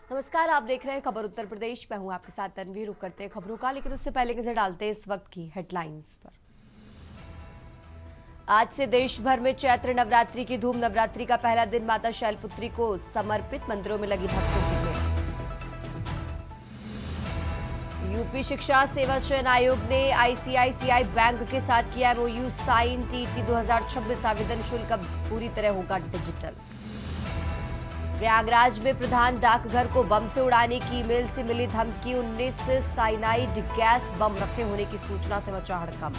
नमस्कार, आप देख रहे हैं खबर उत्तर प्रदेश। मैं हूं आपके साथ तन्वी। रुक करते हैं खबरों का, लेकिन उससे पहले नजर डालते हैं इस वक्त की हेडलाइंस पर। आज से देश भर में चैत्र नवरात्रि की धूम। नवरात्रि का पहला दिन माता शैलपुत्री को समर्पित मंदिरों में लगी भक्तों की भीड़। यूपी शिक्षा सेवा चयन आयोग ने आईसीआईसीआई बैंक के साथ किया एमओयू साइन। टीटी 2026 आवेदन शुल्क अब पूरी तरह होगा डिजिटल। प्रयागराज में प्रधान डाकघर को बम से उड़ाने की ईमेल से मिली धमकी। 19 साइनाइड गैस बम रखे होने की सूचना से मचा हड़कंप।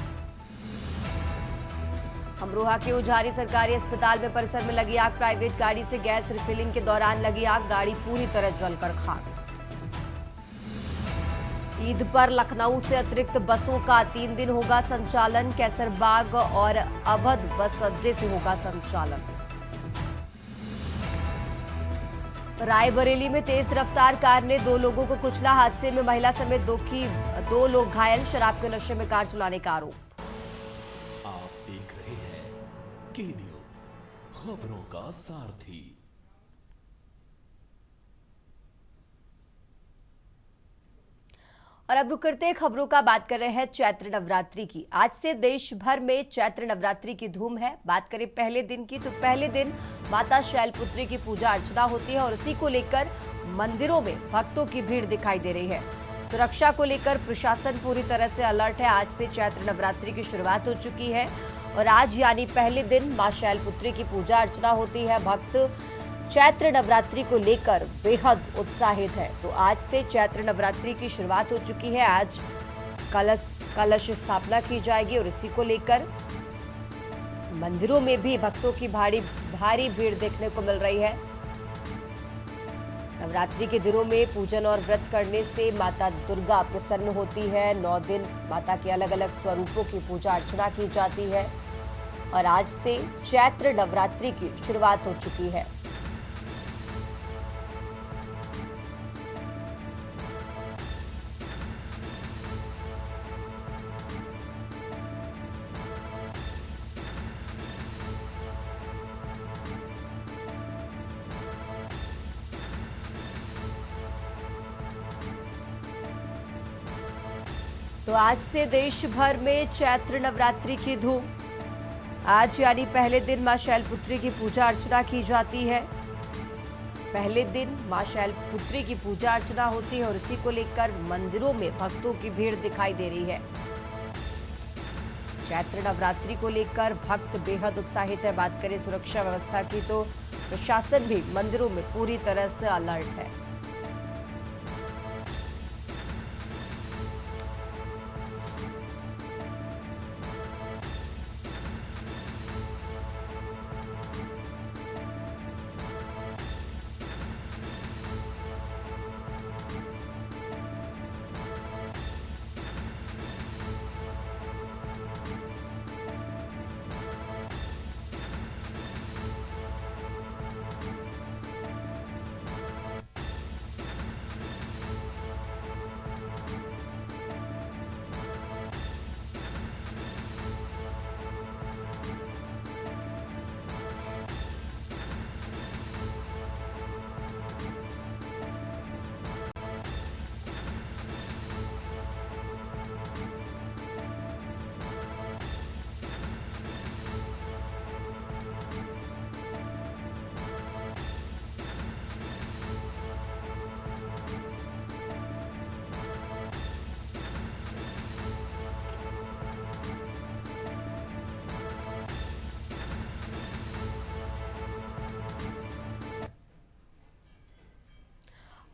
अमरोहा के उजारी सरकारी अस्पताल में परिसर में लगी आग। प्राइवेट गाड़ी से गैस रिफिलिंग के दौरान लगी आग। गाड़ी पूरी तरह जलकर खाक। ईद पर लखनऊ से अतिरिक्त बसों का 3 दिन होगा संचालन। कैसरबाग और अवध बस अड्डे से होगा संचालन। रायबरेली में तेज रफ्तार कार ने 2 लोगों को कुचला। हादसे में महिला समेत 2 लोग घायल। शराब के नशे में कार चलाने का आरोप। आप देख रहे हैं के न्यूज, खबरों का सारथी। और अब रुक करते हैं खबरों का। बात कर रहे हैं चैत्र नवरात्रि की। आज से देश भर में चैत्र नवरात्रि की धूम है। बात करें पहले दिन की, तो पहले दिन माता शैलपुत्री की पूजा अर्चना होती है और इसी को लेकर मंदिरों में भक्तों की भीड़ दिखाई दे रही है। सुरक्षा को लेकर प्रशासन पूरी तरह से अलर्ट है। आज से चैत्र नवरात्रि की शुरुआत हो चुकी है और आज यानी पहले दिन मां शैलपुत्री की पूजा अर्चना होती है। भक्त चैत्र नवरात्रि को लेकर बेहद उत्साहित है। तो आज से चैत्र नवरात्रि की शुरुआत हो चुकी है। आज कलश स्थापना की जाएगी और इसी को लेकर मंदिरों में भी भक्तों की भारी भीड़ देखने को मिल रही है। नवरात्रि के दिनों में पूजन और व्रत करने से माता दुर्गा प्रसन्न होती है। 9 दिन माता के अलग अलग स्वरूपों की पूजा अर्चना की जाती है और आज से चैत्र नवरात्रि की शुरुआत हो चुकी है। तो आज से देश भर में चैत्र नवरात्रि की धूम। आज यानी पहले दिन मां शैलपुत्री की पूजा अर्चना की जाती है। पहले दिन मां शैलपुत्री की पूजा अर्चना होती है और इसी को लेकर मंदिरों में भक्तों की भीड़ दिखाई दे रही है। चैत्र नवरात्रि को लेकर भक्त बेहद उत्साहित है। बात करें सुरक्षा व्यवस्था की, तो प्रशासन भी मंदिरों में पूरी तरह से अलर्ट है।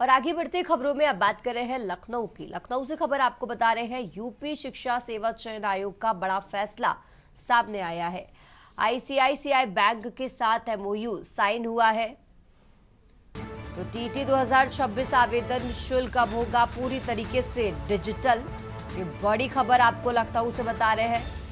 और आगे बढ़ते खबरों में अब बात कर रहे हैं लखनऊ की। लखनऊ से खबर आपको बता रहे हैं, यूपी शिक्षा सेवा चयन आयोग का बड़ा फैसला सामने आया है। आईसीआईसीआई बैंक के साथ एमओयू साइन हुआ है। तो टीटी 2026 आवेदन शुल्क अब होगा पूरी तरीके से डिजिटल। ये बड़ी खबर आपको लखनऊ से बता रहे हैं।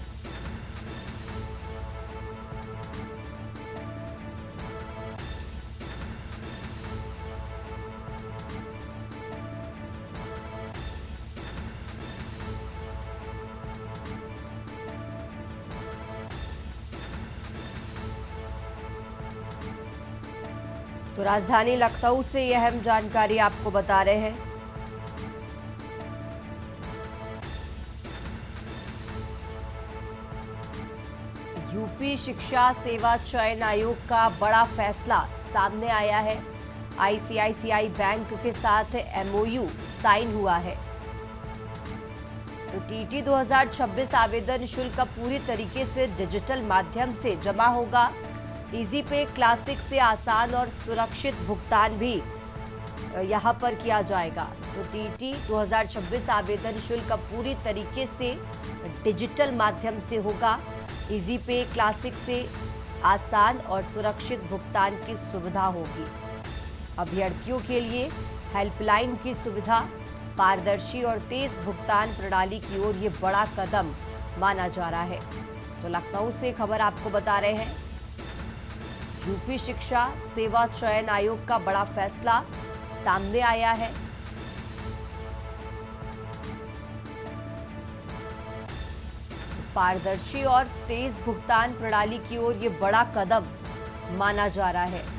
तो तो राजधानी लखनऊ से यह अहम जानकारी आपको बता रहे हैं। यूपी शिक्षा सेवा चयन आयोग का बड़ा फैसला सामने आया है। आईसीआईसीआई बैंक के साथ एमओयू साइन हुआ है। तो टीटी 2026 आवेदन शुल्क पूरी तरीके से डिजिटल माध्यम से जमा होगा। इजी पे क्लासिक से आसान और सुरक्षित भुगतान भी यहां पर किया जाएगा। तो टीटी 2026 आवेदन शुल्क पूरी तरीके से डिजिटल माध्यम से होगा। इजी पे क्लासिक से आसान और सुरक्षित भुगतान की सुविधा होगी। अभ्यर्थियों के लिए हेल्पलाइन की सुविधा, पारदर्शी और तेज भुगतान प्रणाली की ओर ये बड़ा कदम माना जा रहा है। तो लखनऊ से खबर आपको बता रहे हैं, यूपी शिक्षा सेवा चयन आयोग का बड़ा फैसला सामने आया है। तो पारदर्शी और तेज भुगतान प्रणाली की ओर ये बड़ा कदम माना जा रहा है।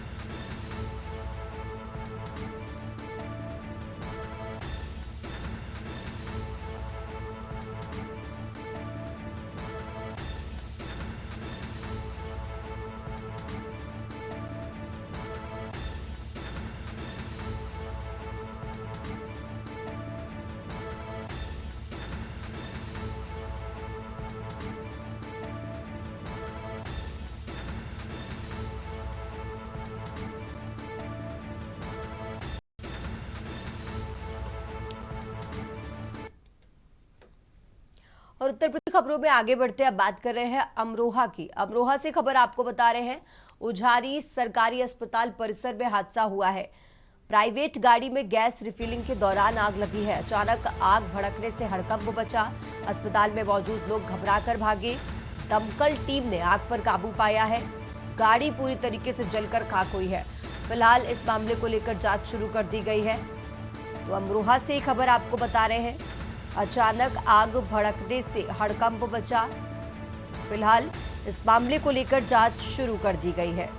और उत्तर प्रदेश खबरों में आगे बढ़ते अब बात कर रहे हैं अमरोहा की। अमरोहा से खबर आपको बता रहे हैं, उझारी सरकारी अस्पताल परिसर में हादसा हुआ है। प्राइवेट गाड़ी में गैस रिफिलिंग के दौरान आग लगी है। अचानक आग भड़कने से हड़कंप मचा। अस्पताल में मौजूद लोग घबराकर भागे। दमकल टीम ने आग पर काबू पाया है। गाड़ी पूरी तरीके से जलकर खाक हुई है। फिलहाल इस मामले को लेकर जांच शुरू कर दी गई है। तो अमरोहा से खबर आपको बता रहे हैं, अचानक आग भड़कने से हड़कंप मचा। फिलहाल इस मामले को लेकर जांच शुरू कर दी गई है।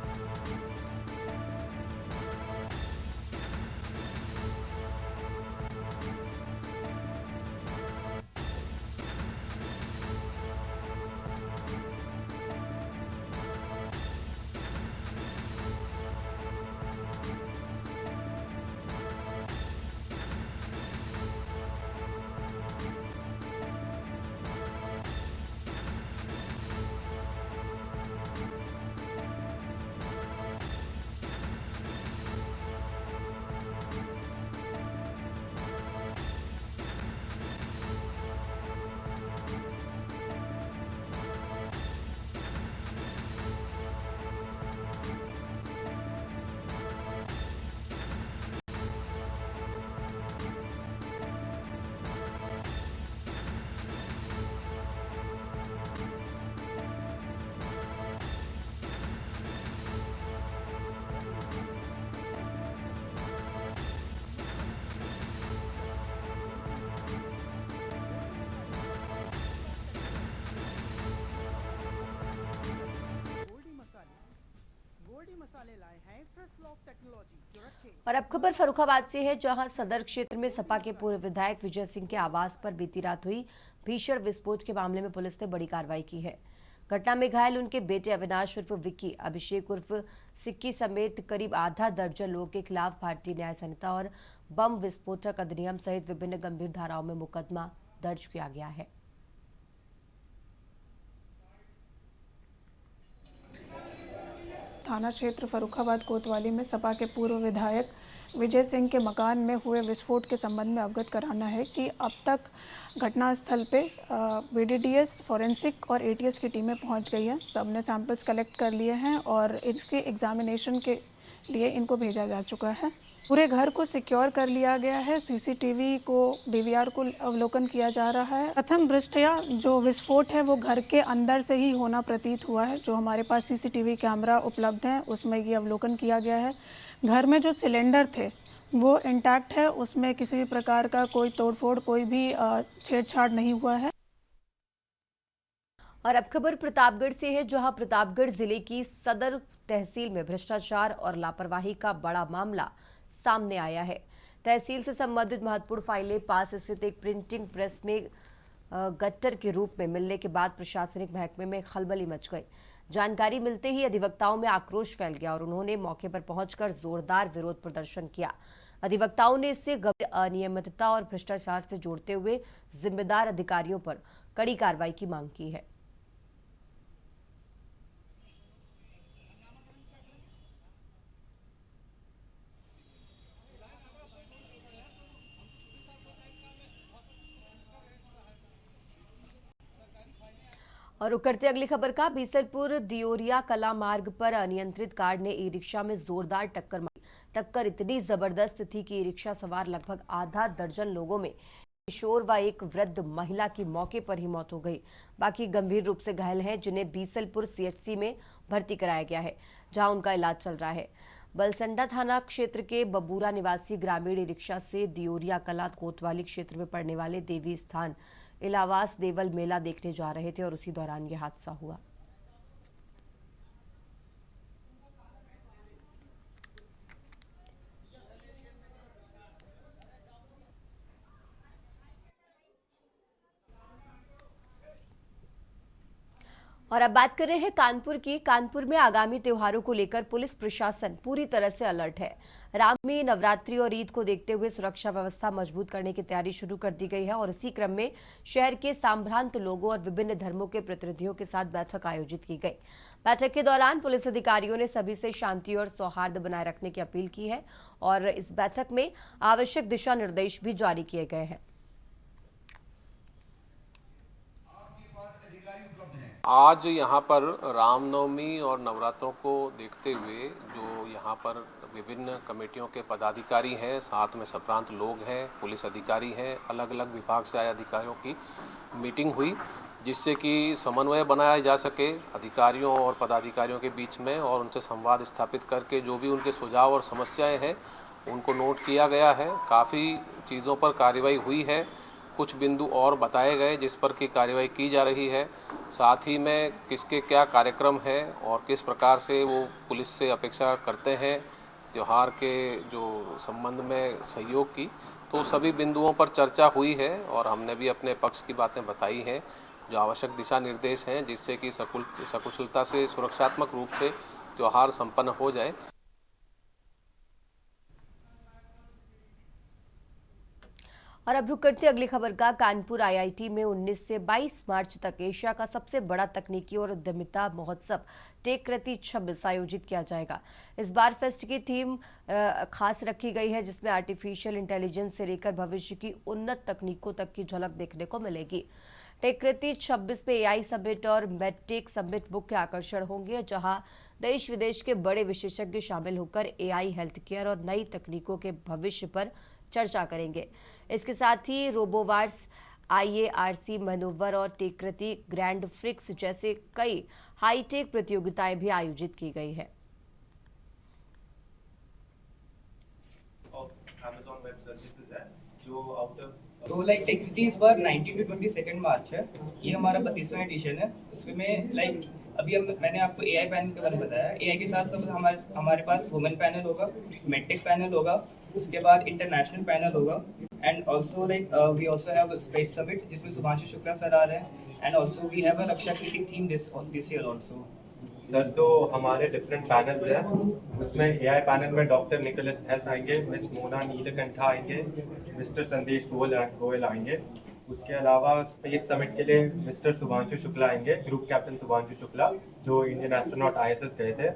और अब खबर फर्रुखाबाद से है, जहां सदर क्षेत्र में सपा के पूर्व विधायक विजय सिंह के आवास पर बीती रात हुई भीषण विस्फोट के मामले में पुलिस ने बड़ी कार्रवाई की है। घटना में घायल उनके बेटे अविनाश उर्फ विक्की, अभिषेक उर्फ सिक्की समेत करीब आधा दर्जन लोगों के खिलाफ भारतीय न्याय संहिता और बम विस्फोटक अधिनियम सहित विभिन्न गंभीर धाराओं में मुकदमा दर्ज किया गया है। थाना क्षेत्र फर्रुखाबाद कोतवाली में सपा के पूर्व विधायक विजय सिंह के मकान में हुए विस्फोट के संबंध में अवगत कराना है कि अब तक घटनास्थल पे बीडीडीएस, फॉरेंसिक और एटीएस की टीमें पहुंच गई हैं। सबने सैंपल्स कलेक्ट कर लिए हैं और इसके एग्जामिनेशन के लिए इनको भेजा जा चुका है। पूरे घर को सिक्योर कर लिया गया है। सीसीटीवी को, डीवीआर को अवलोकन किया जा रहा है। प्रथम दृष्टया जो विस्फोट है वो घर के अंदर से ही होना प्रतीत हुआ है। जो हमारे पास सीसीटीवी कैमरा उपलब्ध है उसमें ये अवलोकन किया गया है। घर में जो सिलेंडर थे वो इंटैक्ट है, उसमें किसी भी प्रकार का कोई तोड़फोड़, कोई भी छेड़छाड़ नहीं हुआ है। और अब खबर प्रतापगढ़ से है, जहां प्रतापगढ़ जिले की सदर तहसील में भ्रष्टाचार और लापरवाही का बड़ा मामला सामने आया है। तहसील से संबंधित महत्वपूर्ण फाइलें पास स्थित एक प्रिंटिंग प्रेस में गट्टर के रूप में मिलने के बाद प्रशासनिक महकमे में खलबली मच गई। जानकारी मिलते ही अधिवक्ताओं में आक्रोश फैल गया और उन्होंने मौके पर पहुंचकर जोरदार विरोध प्रदर्शन किया। अधिवक्ताओं ने इससे गंभीर अनियमितता और भ्रष्टाचार से जोड़ते हुए जिम्मेदार अधिकारियों पर कड़ी कार्रवाई की मांग की है। और रुक करते अगली खबर का। बीसलपुर दियोरिया कला मार्ग पर अनियंत्रित कार ने ई रिक्शा में जोरदार टक्कर मारी। टक्कर इतनी जबरदस्त थी कि ई रिक्शा सवार लगभग आधा दर्जन लोगों में किशोर व एक वृद्ध महिला की मौके पर ही मौत हो गई। बाकी गंभीर रूप से घायल हैं, जिन्हें बीसलपुर सीएचसी में भर्ती कराया गया है, जहां उनका इलाज चल रहा है। बलसंडा थाना क्षेत्र के बबूरा निवासी ग्रामीण ई रिक्शा से दियोरिया कला कोतवाली क्षेत्र में पड़ने वाले देवी स्थान इलावास देवल मेला देखने जा रहे थे और उसी दौरान यह हादसा हुआ। और अब बात कर रहे हैं कानपुर की। कानपुर में आगामी त्योहारों को लेकर पुलिस प्रशासन पूरी तरह से अलर्ट है। रामनवमी, नवरात्रि और ईद को देखते हुए सुरक्षा व्यवस्था मजबूत करने की तैयारी शुरू कर दी गई है और इसी क्रम में शहर के संभ्रांत लोगों और विभिन्न धर्मों के प्रतिनिधियों के साथ बैठक आयोजित की गई। बैठक के दौरान पुलिस अधिकारियों ने सभी से शांति और सौहार्द बनाए रखने की अपील की है और इस बैठक में आवश्यक दिशा निर्देश भी जारी किए गए हैं। आज यहाँ पर रामनवमी और नवरात्रों को देखते हुए जो यहाँ पर विभिन्न कमेटियों के पदाधिकारी हैं, साथ में संभ्रांत लोग हैं, पुलिस अधिकारी हैं, अलग अलग विभाग से आए अधिकारियों की मीटिंग हुई, जिससे कि समन्वय बनाया जा सके अधिकारियों और पदाधिकारियों के बीच में और उनसे संवाद स्थापित करके जो भी उनके सुझाव और समस्याएं हैं उनको नोट किया गया है। काफ़ी चीज़ों पर कार्रवाई हुई है, कुछ बिंदु और बताए गए जिस पर की कार्रवाई की जा रही है। साथ ही में किसके क्या कार्यक्रम है और किस प्रकार से वो पुलिस से अपेक्षा करते हैं त्यौहार के जो संबंध में सहयोग की, तो सभी बिंदुओं पर चर्चा हुई है और हमने भी अपने पक्ष की बातें बताई हैं, जो आवश्यक दिशा निर्देश हैं जिससे कि सकुशलता से सुरक्षात्मक रूप से त्यौहार संपन्न हो जाए। और अब रुक करते अगली खबर का। कानपुर आईआईटी में 19 से 22 मार्च तक एशिया का सबसे बड़ा तकनीकी और उद्यमिता महोत्सव टेककृति 26 आयोजित किया जाएगा। इस बार फेस्ट की थीम खास रखी गई है, जिसमें आर्टिफिशियल इंटेलिजेंस से लेकर भविष्य की उन्नत तकनीकों तक की झलक देखने को मिलेगी। टेककृति 26 में एआई समिट और मेडटेक समिट मुख्य आकर्षण होंगे, जहां देश विदेश के बड़े विशेषज्ञ शामिल होकर एआई, हेल्थ केयर और नई तकनीकों के भविष्य पर चर्चा करेंगे। इसके साथ ही रोबोवार्स, आईएआरसी मैनोवर और टेककृति ग्रैंड फ्रिक्स जैसे कई हाईटेक प्रतियोगिताएं भी आयोजित की गई है। तो टेककृति इस बार 19 to 22 मार्च है। ये हमारा 32वां एडिशन है। उसमें अभी मैंने आपको एआई पैनल के बारे में बताया। एआई के साथ साथ हमारे पास वुमेन पैनल होगा, मेडटेक पैनल होगा, उसके बाद इंटरनेशनल पैनल होगा and also we also have space summit जिसमें सुभांशु शुक्ला सर आ रहे हैं and also we have a Raksha Kirti theme this year also. Sir, तो हमारे डिफरेंट पैनल्स हैं, उसमें एआई पैनल में डॉक्टर निकोलस एस आएंगे, मिस मोना नीलकंठा आएंगे, मिस्टर संदेश गोयल आएंगे। उसके अलावा स्पेस समिट के लिए मिस्टर शुभांशु शुक्ला आएंगे, ग्रुप कैप्टन शुभांशु शुक्ला जो इंडियन एस्ट्रोनॉट आईएसएस गए थे।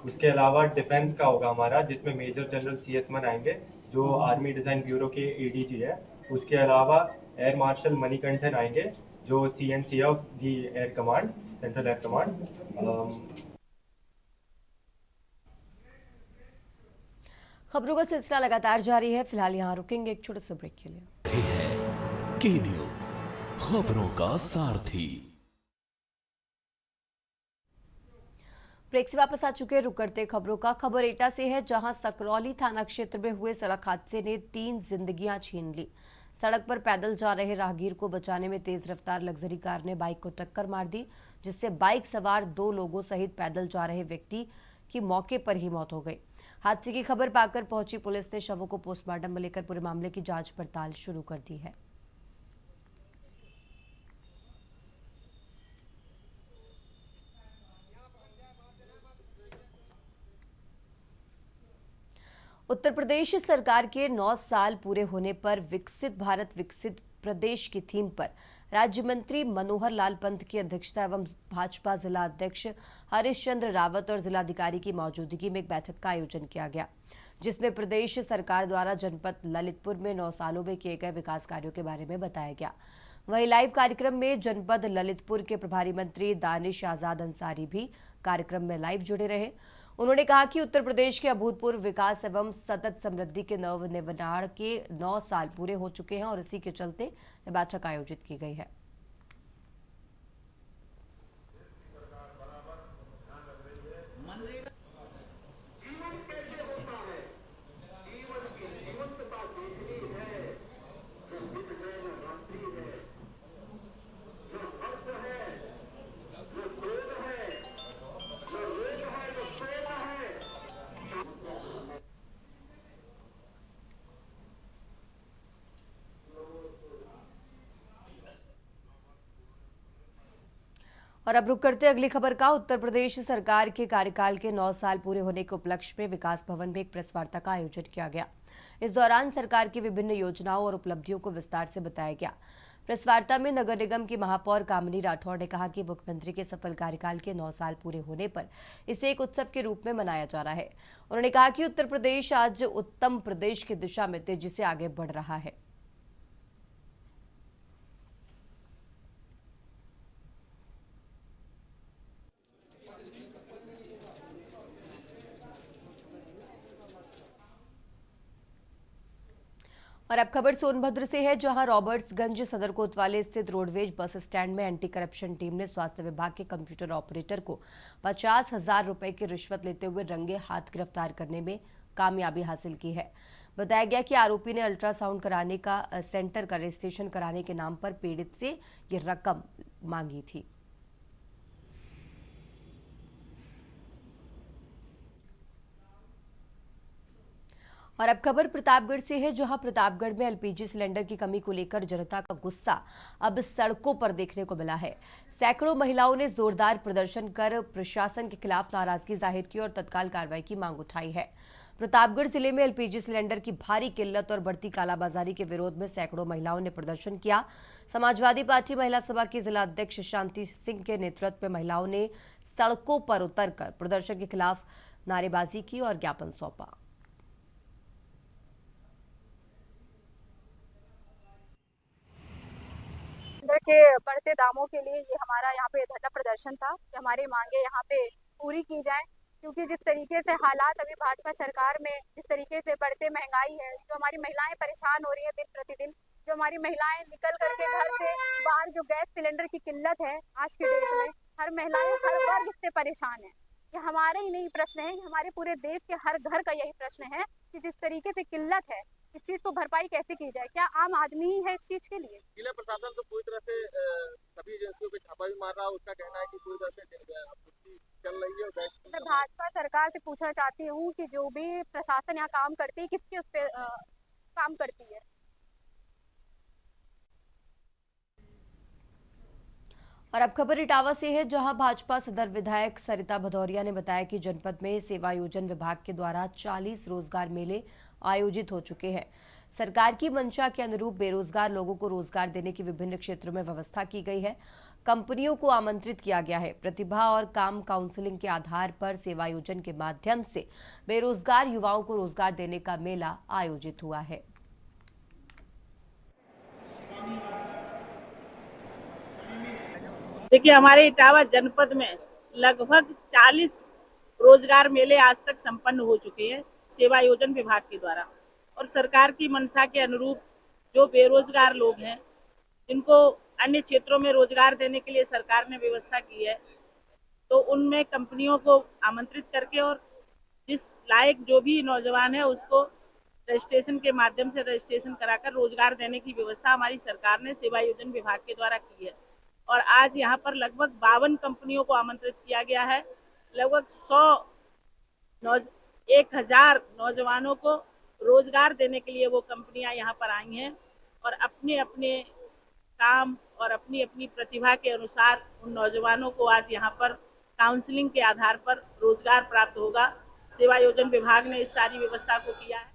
उसके अलावा डिफेंस का होगा हमारा, जिसमें मेजर जनरल सीएस मन आएंगे जो आर्मी डिज़ाइन ब्यूरो के एडीजी है। उसके अलावा एयर मार्शल मणिकंठन आएंगे जो CNC of the air command, central air command. खबरों का सिलसिला लगातार जारी है। फिलहाल यहाँ रुकेंगे एक छोटे से ब्रेक के लिए। के न्यूज़, खबरों का सारथी। ब्रेक से वापस आ चुके रुक करते खबरों का। खबर एटा से है, जहां सकरौली थाना क्षेत्र में हुए सड़क हादसे ने 3 जिंदगियां छीन ली। सड़क पर पैदल जा रहे राहगीर को बचाने में तेज रफ्तार लग्जरी कार ने बाइक को टक्कर मार दी, जिससे बाइक सवार 2 लोगों सहित पैदल जा रहे व्यक्ति की मौके पर ही मौत हो गई। हादसे की खबर पाकर पहुंची पुलिस ने शवों को पोस्टमार्टम में लेकर पूरे मामले की जांच पड़ताल शुरू कर दी है। उत्तर प्रदेश सरकार के 9 साल पूरे होने पर विकसित भारत विकसित प्रदेश की थीम पर राज्य मंत्री मनोहर लाल पंत की अध्यक्षता एवं भाजपा जिला अध्यक्ष हरीश चंद्र रावत और जिलाधिकारी की मौजूदगी में एक बैठक का आयोजन किया गया, जिसमें प्रदेश सरकार द्वारा जनपद ललितपुर में 9 सालों में किए गए विकास कार्यों के बारे में बताया गया। वहीं लाइव कार्यक्रम में जनपद ललितपुर के प्रभारी मंत्री दानिश आजाद अंसारी भी कार्यक्रम में लाइव जुड़े रहे। उन्होंने कहा कि उत्तर प्रदेश के अभूतपूर्व विकास एवं सतत समृद्धि के नवनिर्माण के 9 साल पूरे हो चुके हैं और इसी के चलते यह बैठक आयोजित की गई है। और अब रुक करते अगली खबर का। उत्तर प्रदेश सरकार के कार्यकाल के 9 साल पूरे होने के उपलक्ष्य में विकास भवन में एक प्रेस वार्ता का आयोजन किया गया। इस दौरान सरकार की विभिन्न योजनाओं और उपलब्धियों को विस्तार से बताया गया। प्रेस वार्ता में नगर निगम की महापौर कामिनी राठौड़ ने कहा कि मुख्यमंत्री के सफल कार्यकाल के 9 साल पूरे होने पर इसे एक उत्सव के रूप में मनाया जा रहा है। उन्होंने कहा कि उत्तर प्रदेश आज उत्तम प्रदेश की दिशा में तेजी से आगे बढ़ रहा है। और अब खबर सोनभद्र से है, जहां रॉबर्ट्सगंज सदर कोतवाली स्थित रोडवेज बस स्टैंड में एंटी करप्शन टीम ने स्वास्थ्य विभाग के कंप्यूटर ऑपरेटर को 50,000 रुपए की रिश्वत लेते हुए रंगे हाथ गिरफ्तार करने में कामयाबी हासिल की है। बताया गया कि आरोपी ने अल्ट्रासाउंड कराने का सेंटर का रजिस्ट्रेशन कराने के नाम पर पीड़ित से ये रकम मांगी थी। और अब खबर प्रतापगढ़ से है, जहां प्रतापगढ़ में एलपीजी सिलेंडर की कमी को लेकर जनता का गुस्सा अब सड़कों पर देखने को मिला है। सैकड़ों महिलाओं ने जोरदार प्रदर्शन कर प्रशासन के खिलाफ नाराजगी जाहिर की और तत्काल कार्रवाई की मांग उठाई है। प्रतापगढ़ जिले में एलपीजी सिलेंडर की भारी किल्लत और बढ़ती कालाबाजारी के विरोध में सैकड़ों महिलाओं ने प्रदर्शन किया। समाजवादी पार्टी महिला सभा की जिला अध्यक्ष शांति सिंह के नेतृत्व में महिलाओं ने सड़कों पर उतरकर प्रदर्शन के खिलाफ नारेबाजी की और ज्ञापन सौंपा। के बढ़ते दामों के लिए ये हमारा यहाँ पे धरना प्रदर्शन था कि हमारी मांगे यहाँ पे पूरी की जाए, क्योंकि जिस तरीके से हालात अभी भाजपा सरकार में जिस तरीके से बढ़ते महंगाई है, जो हमारी महिलाएं परेशान हो रही है दिन प्रतिदिन, जो हमारी महिलाएं निकल करके घर से बाहर, जो गैस सिलेंडर की किल्लत है आज के डेट में, हर महिलाएं हर वर्ग इससे परेशान है। ये हमारे ही नहीं प्रश्न है, हमारे पूरे देश के हर घर का यही प्रश्न है कि जिस तरीके से किल्लत है इस चीज को भरपाई कैसे की जाए। क्या आम आदमी ही है इस चीज के लिए? जिला प्रशासन तो पूरी तरह से सभी एजेंसियों पे छापा भी मार रहा है। उसका कहना है कि पूरी तरह से चल रही है। मैं भाजपा सरकार से पूछना चाहती हूँ कि जो भी प्रशासन यहाँ काम करती है, किसके उस पे काम करती है? और अब खबर इटावा से है, जहां भाजपा सदर विधायक सरिता भदौरिया ने बताया कि जनपद में सेवायोजन विभाग के द्वारा 40 रोजगार मेले आयोजित हो चुके हैं। सरकार की मंशा के अनुरूप बेरोजगार लोगों को रोजगार देने की विभिन्न क्षेत्रों में व्यवस्था की गई है। कंपनियों को आमंत्रित किया गया है। प्रतिभा और काम काउंसलिंग के आधार पर सेवायोजन के माध्यम से बेरोजगार युवाओं को रोजगार देने का मेला आयोजित हुआ है। देखिए, हमारे इटावा जनपद में लगभग 40 रोजगार मेले आज तक संपन्न हो चुके हैं सेवायोजन विभाग के द्वारा, और सरकार की मंशा के अनुरूप जो बेरोजगार लोग हैं जिनको अन्य क्षेत्रों में रोजगार देने के लिए सरकार ने व्यवस्था की है, तो उनमें कंपनियों को आमंत्रित करके और जिस लायक जो भी नौजवान है उसको रजिस्ट्रेशन के माध्यम से रजिस्ट्रेशन कराकर रोजगार देने की व्यवस्था हमारी सरकार ने सेवा योजन विभाग के द्वारा की है। और आज यहाँ पर लगभग 52 कंपनियों को आमंत्रित किया गया है। लगभग 1000 नौजवानों को रोजगार देने के लिए वो कंपनियां यहाँ पर आई हैं और अपने अपने काम और अपनी अपनी प्रतिभा के अनुसार उन नौजवानों को आज यहाँ पर काउंसलिंग के आधार पर रोजगार प्राप्त होगा। सेवा योजन विभाग ने इस सारी व्यवस्था को किया है।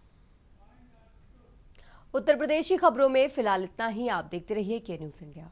उत्तर प्रदेश की खबरों में फिलहाल इतना ही। आप देखते रहिए के न्यूज़ इंडिया।